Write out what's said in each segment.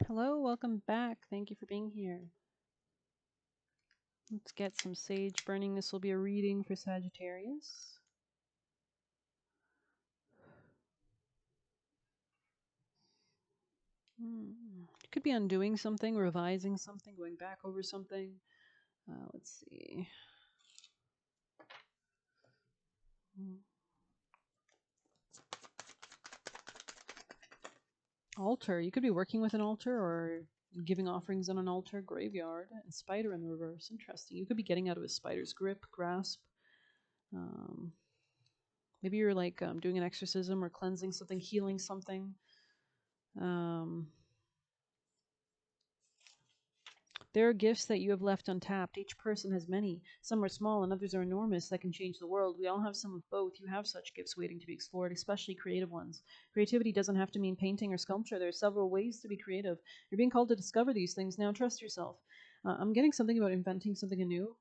Hello, welcome back. Thank you for being here. Let's get some sage burning. This will be a reading for Sagittarius. You could be undoing something, revising something, going back over something. Let's see. Altar. You could be working with an altar or giving offerings on an altar. Graveyard. And spider in the reverse. Interesting. You could be getting out of a spider's grip, grasp. Maybe you're like doing an exorcism or cleansing something, healing something. There are gifts that you have left untapped. Each person has many. Some are small and others are enormous that can change the world. We all have some of both. You have such gifts waiting to be explored, especially creative ones. Creativity doesn't have to mean painting or sculpture. There are several ways to be creative. You're being called to discover these things. Now trust yourself. I'm getting something about inventing something anew.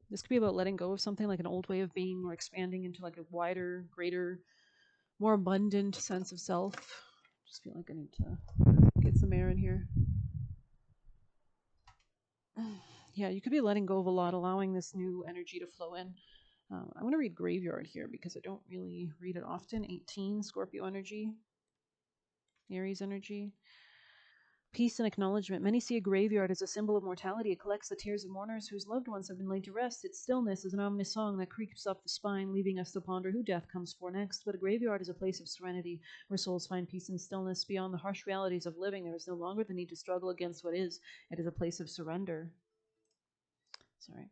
This could be about letting go of something like an old way of being or expanding into like a wider, greater, more abundant sense of self. Just feel like I need to get some air in here. Yeah, you could be letting go of a lot, allowing this new energy to flow in. I want to read Graveyard here because I don't really read it often. 18, Scorpio energy, Aries energy. Peace and acknowledgement. Many see a graveyard as a symbol of mortality. It collects the tears of mourners whose loved ones have been laid to rest. Its stillness is an ominous song that creeps up the spine, leaving us to ponder who death comes for next. But a graveyard is a place of serenity, where souls find peace and stillness. Beyond the harsh realities of living, there is no longer the need to struggle against what is. It is a place of surrender. Sorry.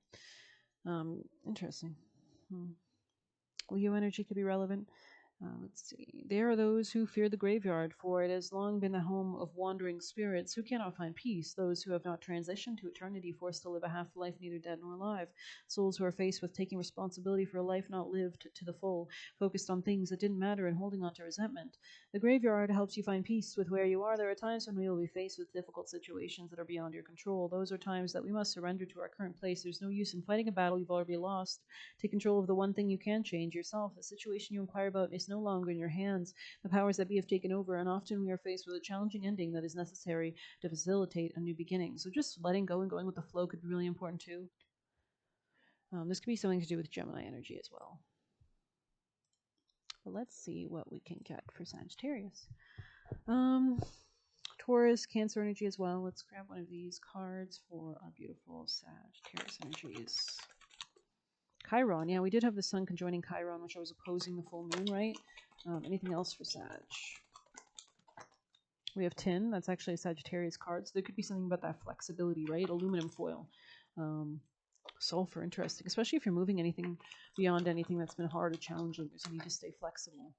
Interesting. Leo energy could be relevant. Let's see. There are those who fear the graveyard, for it has long been the home of wandering spirits who cannot find peace, those who have not transitioned to eternity, forced to live a half life neither dead nor alive, souls who are faced with taking responsibility for a life not lived to the full, focused on things that didn't matter and holding on to resentment. The graveyard helps you find peace with where you are. There are times when we will be faced with difficult situations that are beyond your control. Those are times that we must surrender to our current place. There's no use in fighting a battle you've already lost. Take control of the one thing you can change, yourself. The situation you inquire about is no longer in your hands. The powers that be have taken over, and often we are faced with a challenging ending that is necessary to facilitate a new beginning. So just letting go and going with the flow could be really important too. This could be something to do with Gemini energy as well. But let's see what we can get for Sagittarius. Taurus, Cancer energy as well. Let's grab one of these cards for our beautiful Sagittarius energies. Chiron. Yeah, we did have the sun conjoining Chiron, which I was opposing the full moon, right? Anything else for Sag? We have tin. That's actually a Sagittarius card. So there could be something about that flexibility, right? Aluminum foil. Sulfur, interesting. Especially if you're moving anything beyond anything that's been hard or challenging. There's a need to stay flexible.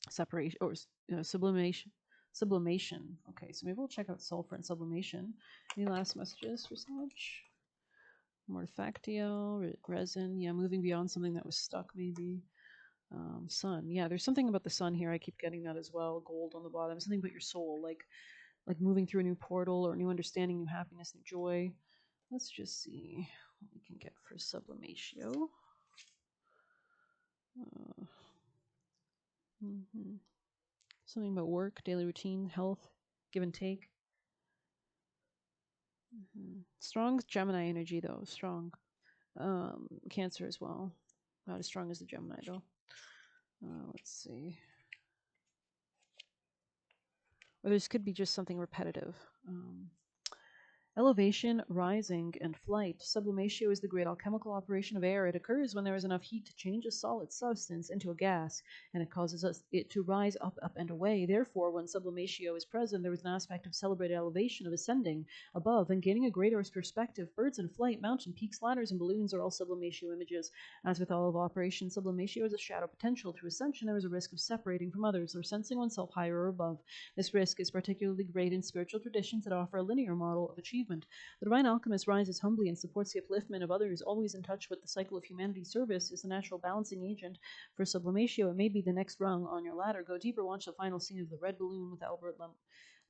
Separation or sublimation. Sublimation. Okay, so maybe we'll check out sulfur and sublimation. Any last messages for Sag? Mortifactio, resin. Yeah, moving beyond something that was stuck, maybe. Sun. Yeah, there's something about the sun here. I keep getting that as well. Gold on the bottom. Something about your soul, like moving through a new portal or a new understanding, new happiness, new joy. Let's just see what we can get for sublimatio. Something about work, daily routine, health, give and take. Strong Gemini energy, though. Strong. Cancer as well. Not as strong as the Gemini, though. Let's see. Or this could be just something repetitive. Elevation, rising, and flight. Sublimatio is the great alchemical operation of air. It occurs when there is enough heat to change a solid substance into a gas, and it causes it to rise up, and away. Therefore, when sublimatio is present, there is an aspect of celebrated elevation, of ascending above and gaining a greater perspective. Birds in flight, mountain peaks, ladders, and balloons are all sublimatio images. As with all of operation, sublimatio is a shadow potential. Through ascension, there is a risk of separating from others or sensing oneself higher or above. This risk is particularly great in spiritual traditions that offer a linear model of achievement. The divine alchemist rises humbly and supports the upliftment of others, always in touch with the cycle of humanity. Service is the natural balancing agent for sublimatio. It may be the next rung on your ladder. Go deeper, watch the final scene of the red balloon with Albert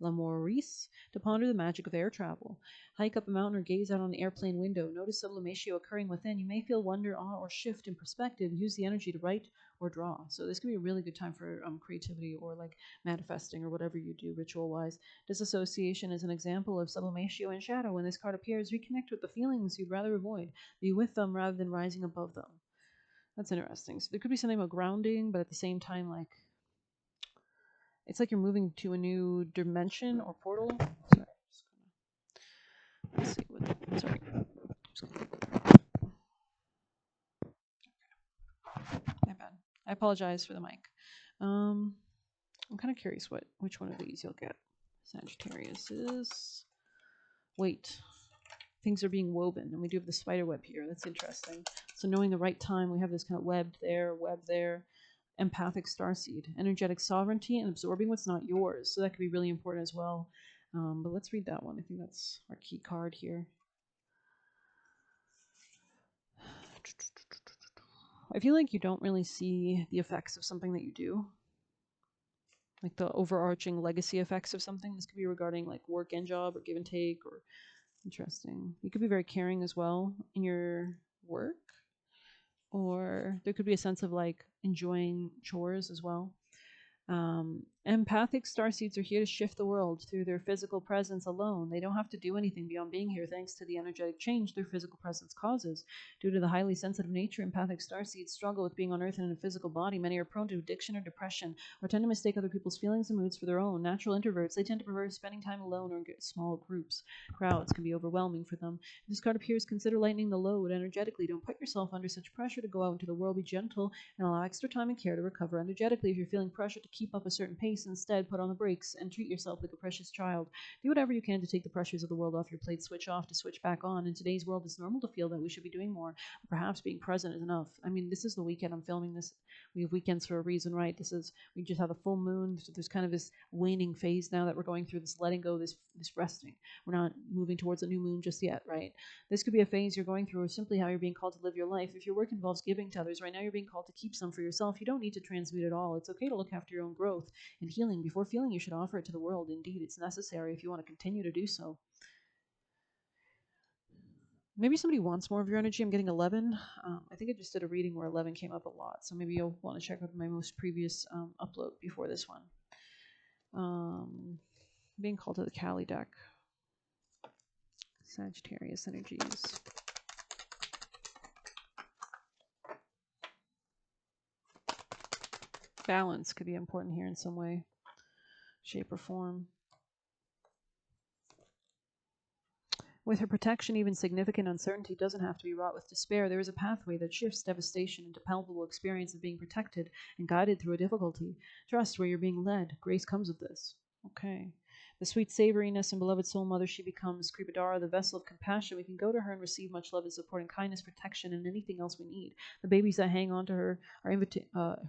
La Maurice, to ponder the magic of air travel. Hike up a mountain or gaze out on an airplane window. Notice sublimatio occurring within. You may feel wonder, awe, or shift in perspective. Use the energy to write or draw. So this could be a really good time for creativity or like manifesting or whatever you do ritual-wise. Disassociation is an example of sublimatio in shadow. When this card appears, reconnect with the feelings you'd rather avoid. Be with them rather than rising above them. That's interesting. So there could be something about grounding, but at the same time, like it's like you're moving to a new dimension or portal. Sorry, let's see what. Sorry, my bad. I apologize for the mic. I'm kind of curious which one of these you'll get. Sagittarius is. Wait, things are being woven, and we do have the spider web here. That's interesting. So knowing the right time, we have this kind of web there. Empathic starseed, energetic sovereignty, and absorbing what's not yours. So that could be really important as well. But let's read that one. I think that's our key card here. I feel like you don't really see the effects of something that you do, like the overarching legacy effects of something. This could be regarding like work and job or give and take or interesting. You could be very caring as well in your work, or there could be a sense of like enjoying chores as well. Empathic starseeds are here to shift the world through their physical presence alone. They don't have to do anything beyond being here thanks to the energetic change their physical presence causes. Due to the highly sensitive nature, empathic starseeds struggle with being on Earth and in a physical body. Many are prone to addiction or depression, or tend to mistake other people's feelings and moods for their own. Natural introverts, they tend to prefer spending time alone or in small groups. Crowds can be overwhelming for them. If this card appears, consider lightening the load energetically. Don't put yourself under such pressure to go out into the world. Be gentle and allow extra time and care to recover energetically. If you're feeling pressure to keep up a certain pace, instead put on the brakes and treat yourself like a precious child. Do whatever you can to take the pressures of the world off your plate. Switch off to switch back on. In today's world, it's normal to feel that we should be doing more. Perhaps being present is enough. I mean, this is the weekend. I'm filming this. We have weekends for a reason, right? We just have a full moon. So there's kind of this waning phase now that we're going through, this letting go, this resting. We're not moving towards a new moon just yet, right? This could be a phase you're going through, or simply how you're being called to live your life. If your work involves giving to others, right now you're being called to keep some for yourself. You don't need to transmute it all. It's okay to look after your own growth and healing. Before feeling, you should offer it to the world. Indeed, it's necessary if you want to continue to do so. Maybe somebody wants more of your energy. I'm getting 11. I think I just did a reading where 11 came up a lot. So maybe you'll want to check out my most previous upload before this one. Being called to the Kali deck. Sagittarius energies. Balance could be important here in some way, shape, or form. With her protection, even significant uncertainty doesn't have to be wrought with despair. There is a pathway that shifts devastation into palpable experience of being protected and guided through a difficulty. Trust where you're being led. Grace comes with this. Okay. The sweet savoriness and beloved soul mother she becomes, Kripidara, the vessel of compassion. We can go to her and receive much love and support and kindness, protection, and anything else we need. The babies that hang on to her are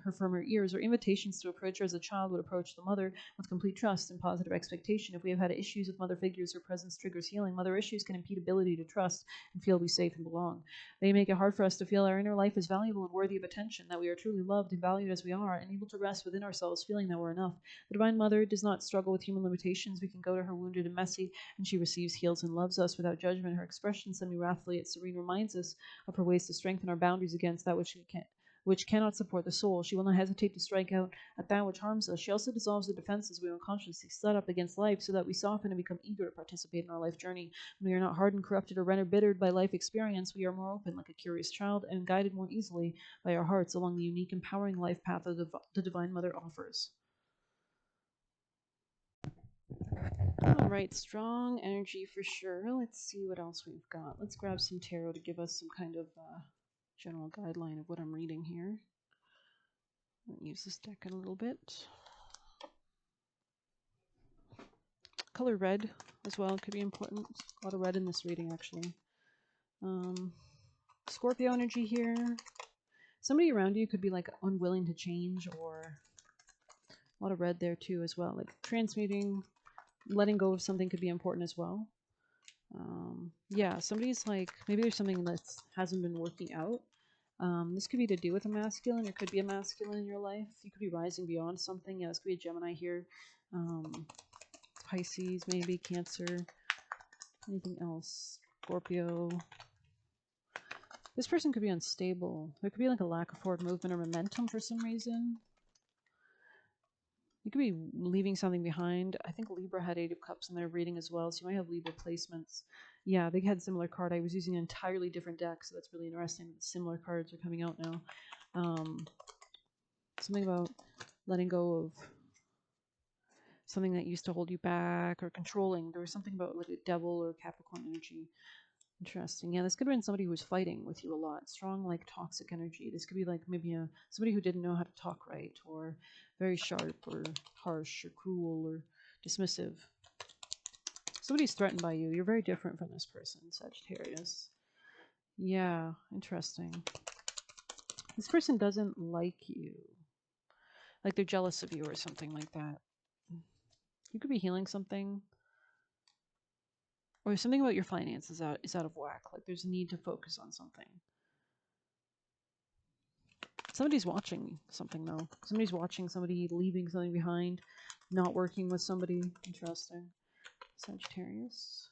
her from her ears are invitations to approach her as a child would approach the mother, with complete trust and positive expectation. If we have had issues with mother figures, her presence triggers healing. Mother issues can impede ability to trust and feel we safe and belong. They make it hard for us to feel our inner life is valuable and worthy of attention, that we are truly loved and valued as we are, and able to rest within ourselves, feeling that we're enough. The Divine Mother does not struggle with human limitations. We can go to her wounded and messy, and she receives, heals, and loves us without judgment. Her expression, semi-wrathfully yet serene, reminds us of her ways to strengthen our boundaries against that which cannot support the soul. She will not hesitate to strike out at that which harms us. She also dissolves the defenses we unconsciously set up against life, so that we soften and become eager to participate in our life journey. When we are not hardened, corrupted, or rendered bittered by life experience, we are more open, like a curious child, and guided more easily by our hearts along the unique, empowering life path that the Divine Mother offers. All right, strong energy for sure. Let's see what else we've got. Let's grab some tarot to give us some kind of general guideline of what I'm reading here. I'll use this deck a little bit. Color red as well could be important. A lot of red in this reading, actually. Scorpio energy here. Somebody around you could be like unwilling to change, or a lot of red there too as well. Like transmuting, letting go of something could be important as well. Yeah, somebody's like, maybe there's something that hasn't been working out. This could be to do with a masculine. There could be a masculine in your life. You could be rising beyond something. Yeah, this could be a Gemini here. Pisces, maybe Cancer. Anything else? Scorpio. This person could be unstable. There could be like a lack of forward movement or momentum for some reason. You could be leaving something behind. I think Libra had 8 of Cups in their reading as well, so you might have Libra placements. Yeah, they had similar card. I was using an entirely different deck, so that's really interesting. Similar cards are coming out now. Something about letting go of something that used to hold you back or controlling. There was something about like a Devil or Capricorn energy. Interesting. Yeah, this could have been somebody who was fighting with you a lot. Strong, like toxic energy. This could be like maybe somebody who didn't know how to talk right, or very sharp, or harsh, or cruel, or dismissive. Somebody's threatened by you. You're very different from this person, Sagittarius. Yeah, interesting. This person doesn't like you. Like they're jealous of you or something like that. You could be healing something. Or something about your finances is out of whack. Like there's a need to focus on something. Somebody's watching something though. Somebody's watching somebody leaving something behind, not working with somebody. Interesting. Sagittarius.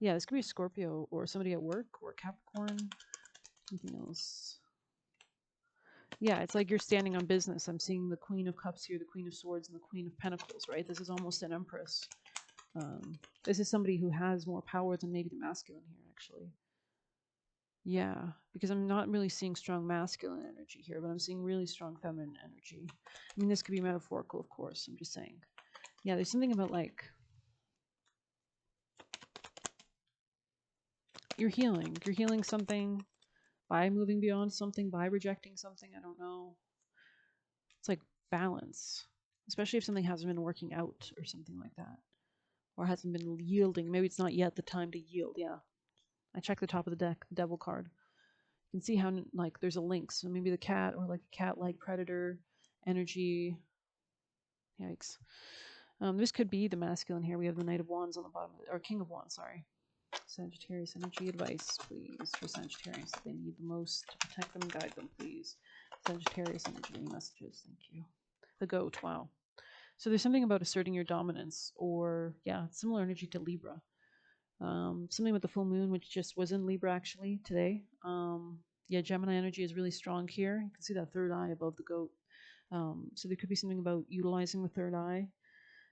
Yeah, this could be a Scorpio or somebody at work or Capricorn. Anything else? Yeah, it's like you're standing on business. I'm seeing the Queen of Cups here, the Queen of Swords, and the Queen of Pentacles, right? This is almost an Empress. This is somebody who has more power than maybe the masculine here, actually. Yeah, because I'm not really seeing strong masculine energy here, but I'm seeing really strong feminine energy. I mean, this could be metaphorical, of course. I'm just saying. Yeah, there's something about like you're healing. You're healing something by moving beyond something, by rejecting something. I don't know. It's like balance, especially if something hasn't been working out or something like that, or hasn't been yielding. Maybe it's not yet the time to yield. Yeah, I checked the top of the deck, the Devil card. You can see how like there's a link. So maybe the cat or like a cat-like predator energy. Yikes. This could be the masculine here. We have the Knight of Wands on the bottom, or King of Wands, sorry. Sagittarius energy advice, please, for Sagittarius that they need the most to protect them and guide them, please. Sagittarius energy messages, thank you. The goat, wow. So there's something about asserting your dominance, or yeah, similar energy to Libra. Something with the full moon, which just was in Libra actually today. Yeah, Gemini energy is really strong here. You can see that third eye above the goat. So there could be something about utilizing the third eye.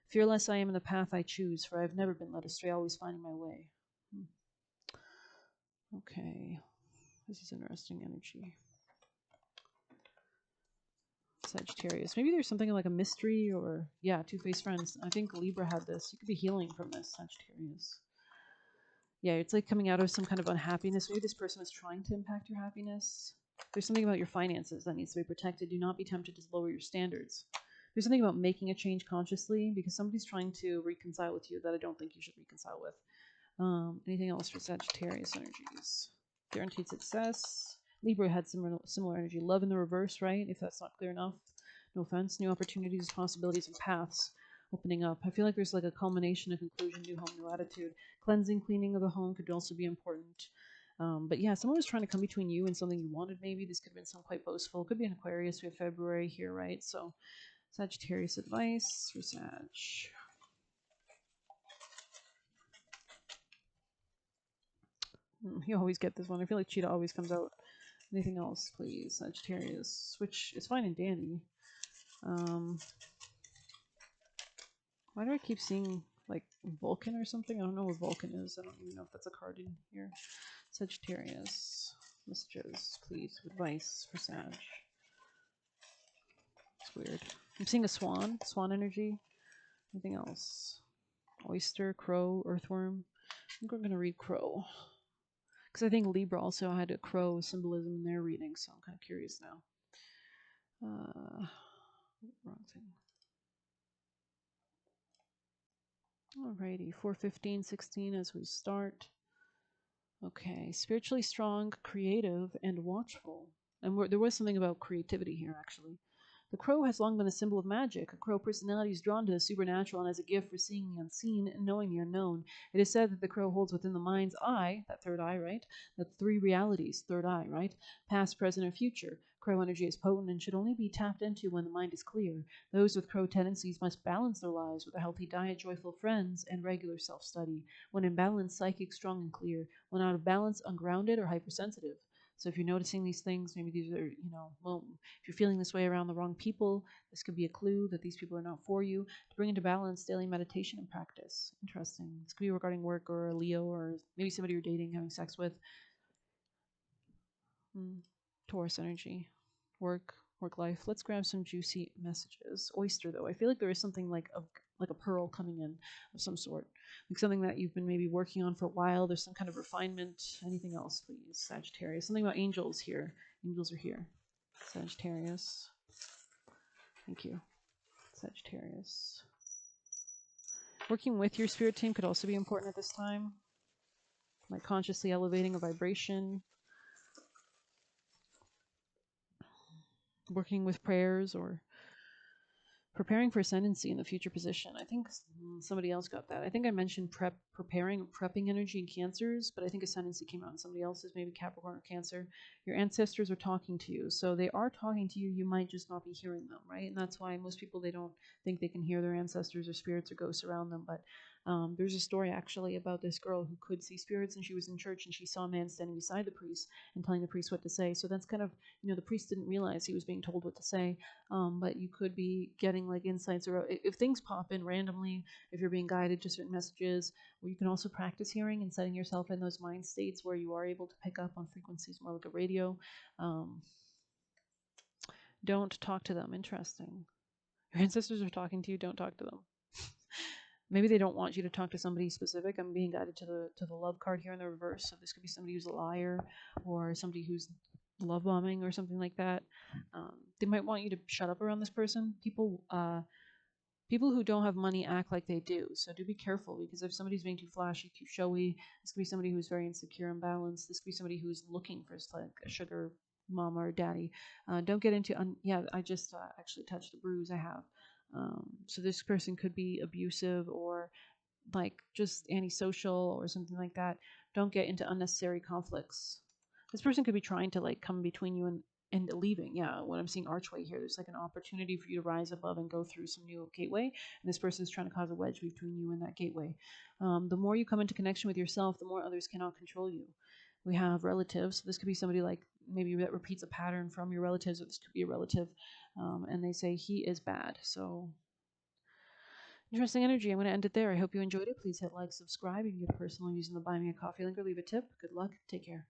Fearless I am in the path I choose, for I have never been led astray, always finding my way. Okay, this is interesting energy. Sagittarius. Maybe there's something like a mystery or, yeah, two-faced friends. I think Libra had this. You could be healing from this, Sagittarius. Yeah, it's like coming out of some kind of unhappiness. Maybe this person is trying to impact your happiness. There's something about your finances that needs to be protected. Do not be tempted to lower your standards. There's something about making a change consciously because somebody's trying to reconcile with you that I don't think you should reconcile with. Anything else for Sagittarius energies? Guaranteed success. Libra had similar energy. Love in the reverse, right? If that's not clear enough. No offense. New opportunities, possibilities, and paths opening up. I feel like there's like a culmination, a conclusion, new home, new attitude. Cleansing, cleaning of the home could also be important. But yeah, someone was trying to come between you and something you wanted maybe. This could have been some quite boastful. It could be an Aquarius. We have February here, right? So Sagittarius advice for Sag. You always get this one. I feel like Cheetah always comes out. Anything else, please? Sagittarius, which is fine and dandy. Why do I keep seeing like Vulcan or something? I don't know what Vulcan is. I don't even know if that's a card in here. Sagittarius, messages, please. Advice for Sag. It's weird. I'm seeing a swan energy. Anything else? Oyster, crow, earthworm. I think we're going to read crow. Because I think Libra also had a crow symbolism in their reading, so I'm kind of curious now. Wrong thing. Alrighty, 4:15:16 as we start. Okay, spiritually strong, creative, and watchful. And there was something about creativity here, actually. The crow has long been a symbol of magic. A crow personality is drawn to the supernatural and has a gift for seeing the unseen and knowing the unknown. It is said that the crow holds within the mind's eye, that third eye, right? The three realities, third eye, right? Past, present, and future. Crow energy is potent and should only be tapped into when the mind is clear. Those with crow tendencies must balance their lives with a healthy diet, joyful friends, and regular self study. When in balance, psychic, strong, and clear. When out of balance, ungrounded or hypersensitive. So if you're noticing these things, maybe these are, well, if you're feeling this way around the wrong people, this could be a clue that these people are not for you. To bring into balance daily meditation and practice. Interesting. This could be regarding work or a Leo or maybe somebody you're dating, having sex with. Taurus energy. Work life. Let's grab some juicy messages. Oyster though. I feel like there is something like a pearl coming in of some sort. Like something that you've been maybe working on for a while. There's some kind of refinement. Anything else, please? Sagittarius. Something about angels here. Angels are here. Sagittarius. Thank you. Sagittarius. Working with your spirit team could also be important at this time. Like consciously elevating a vibration. Working with prayers or preparing for ascendancy in the future position. I think somebody else got that. I think I mentioned prepping energy in Cancers, but I think ascendancy came out in somebody else's, maybe Capricorn or Cancer. Your ancestors are talking to you. So they are talking to you. You might just not be hearing them, right? And that's why most people, they don't think they can hear their ancestors or spirits or ghosts around them. But there's a story actually about this girl who could see spirits, and she was in church and she saw a man standing beside the priest and telling the priest what to say. So that's kind of, the priest didn't realize he was being told what to say. But you could be getting like insights, or if things pop in randomly, if you're being guided to certain messages, or you can also practice hearing and setting yourself in those mind states where you are able to pick up on frequencies more like a radio. Don't talk to them. Interesting. Your ancestors are talking to you. Don't talk to them. Maybe they don't want you to talk to somebody specific. I'm being guided to the love card here in the reverse. So this could be somebody who's a liar, or somebody who's love bombing or something like that. They might want you to shut up around this person. People who don't have money act like they do. So do be careful, because if somebody's being too flashy, too showy, this could be somebody who's very insecure and balanced. This could be somebody who's looking for like a sugar mama or daddy. Don't get into yeah, I just actually touched a bruise I have. So this person could be abusive or like just antisocial or something like that. Don't get into unnecessary conflicts. This person could be trying to like come between you and leaving. Yeah, when I'm seeing archway here, there's like an opportunity for you to rise above and go through some new gateway, and this person is trying to cause a wedge between you and that gateway. The more you come into connection with yourself, the more others cannot control you. We have relatives. So this could be somebody like maybe that repeats a pattern from your relatives, or this could be a relative, and they say he is bad. So interesting energy. I'm going to end it there. I hope you enjoyed it. Please hit like, subscribe. You can get a personal using the Buy Me a Coffee link or leave a tip. Good luck. Take care.